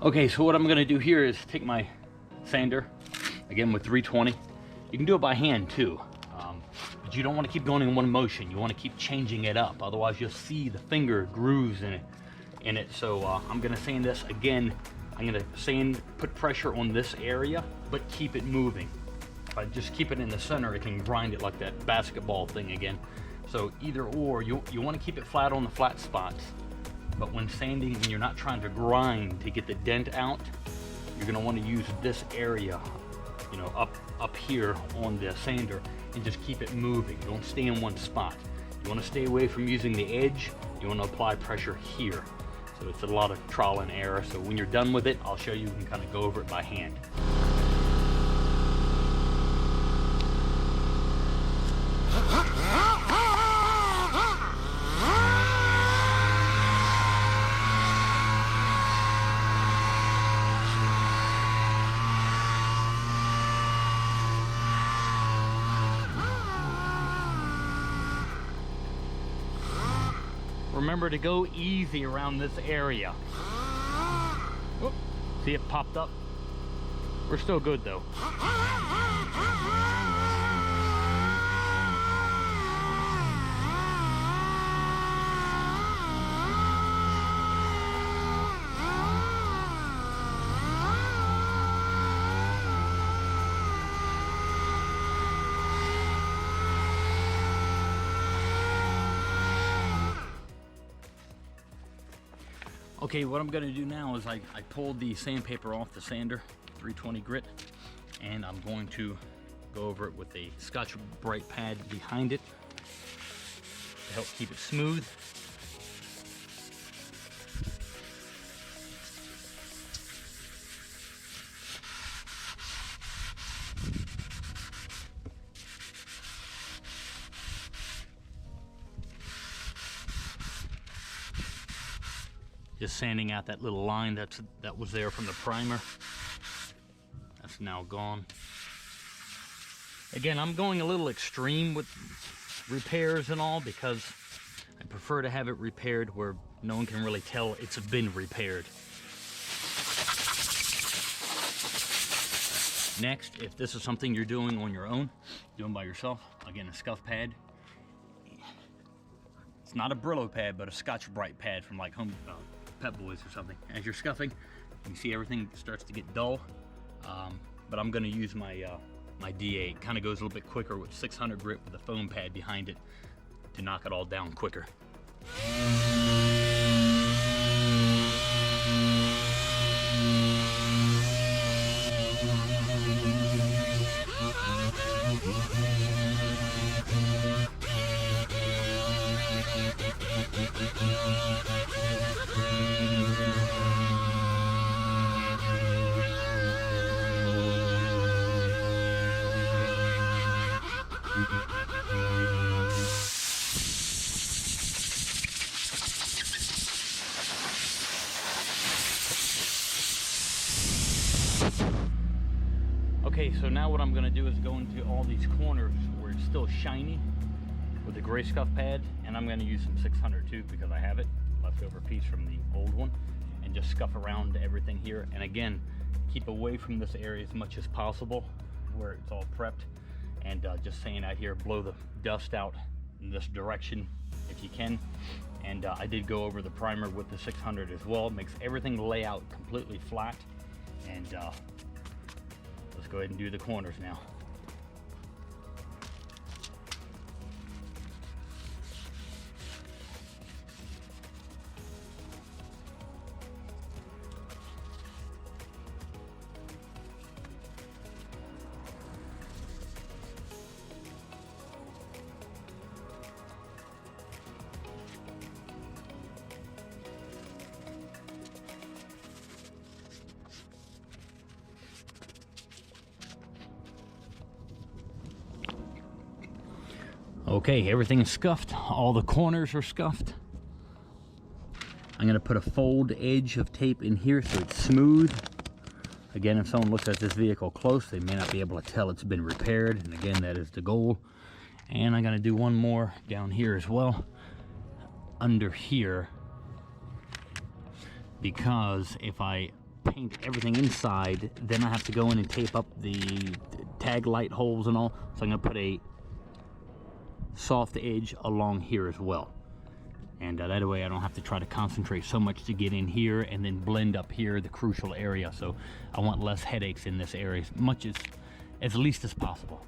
Okay, so what I'm gonna do here is take my sander, again with 320. You can do it by hand too, but you don't want to keep going in one motion. You want to keep changing it up, otherwise you'll see the finger grooves in it. So I'm gonna sand this again. I'm gonna put pressure on this area, but keep it moving. If I just keep it in the center, it can grind it like that basketball thing again. So either or, you want to keep it flat on the flat spots. But when sanding, when you're not trying to grind to get the dent out, you're gonna want to use this area, you know, up here on the sander, and just keep it moving. Don't stay in one spot. You want to stay away from using the edge. You want to apply pressure here. So it's a lot of trial and error. So when you're done with it, I'll show you and kind of go over it by hand. Remember to go easy around this area. Oh, see it popped up? We're still good though. Okay, what I'm gonna do now is I pulled the sandpaper off the sander, 320 grit, and I'm going to go over it with a Scotch-Brite pad behind it to help keep it smooth. Just sanding out that little line that was there from the primer. That's now gone. Again, I'm going a little extreme with repairs and all because I prefer to have it repaired where no one can really tell it's been repaired. Next, if this is something you're doing on your own, doing by yourself, again, a scuff pad. It's not a Brillo pad, but a Scotch-Brite pad from like Pep Boys or something. As you're scuffing, you can see everything starts to get dull, but I'm going to use my my D8. Kind of goes a little bit quicker with 600 grit with a foam pad behind it to knock it all down quicker. Okay, so now what I'm going to do is go into all these corners where it's still shiny with the gray scuff pad, and I'm going to use some 600 too because I have it, leftover piece from the old one, and just scuff around everything here. And again, keep away from this area as much as possible where it's all prepped, and just saying out here, blow the dust out in this direction if you can. And I did go over the primer with the 600 as well. It makes everything lay out completely flat. And let's go ahead and do the corners now. Okay, everything's scuffed. All the corners are scuffed. I'm gonna put a fold edge of tape in here so it's smooth. Again, if someone looks at this vehicle close, they may not be able to tell it's been repaired. And again, that is the goal. And I'm gonna do one more down here as well, under here, because if I paint everything inside, then I have to go in and tape up the tag light holes and all. So I'm gonna put a soft edge along here as well. And that way I don't have to try to concentrate so much to get in here and then blend up here, the crucial area. So I want less headaches in this area as least as possible.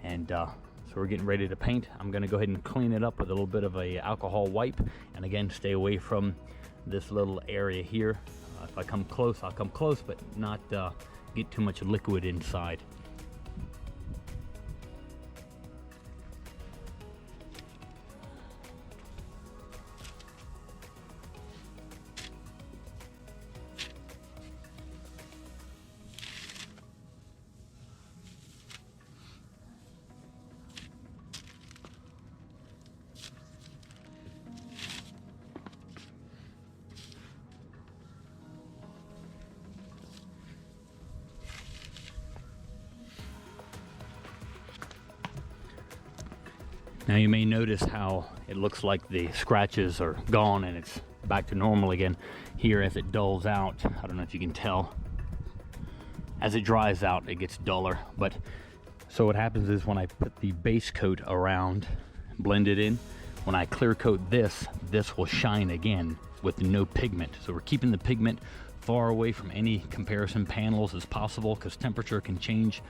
And so we're getting ready to paint. I'm gonna go ahead and clean it up with a little bit of a alcohol wipe. And again, stay away from this little area here. If I come close, I'll come close, but not get too much liquid inside. Now you may notice how it looks like the scratches are gone and it's back to normal again here as it dulls out. I don't know if you can tell. As it dries out, it gets duller. But so what happens is when I put the base coat around, blend it in, when I clear coat this will shine again with no pigment. So we're keeping the pigment far away from any comparison panels as possible, because temperature can change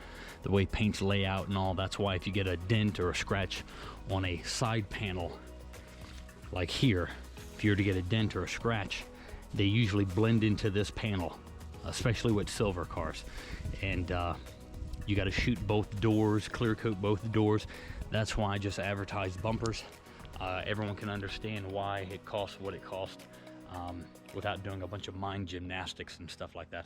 the way paints lay out and all. That's why if you get a dent or a scratch on a side panel like here, if you were to get a dent or a scratch, they usually blend into this panel, especially with silver cars. And you got to shoot both doors, clear coat both doors. That's why I just advertise bumpers. Everyone can understand why it costs what it costs, without doing a bunch of mind gymnastics and stuff like that.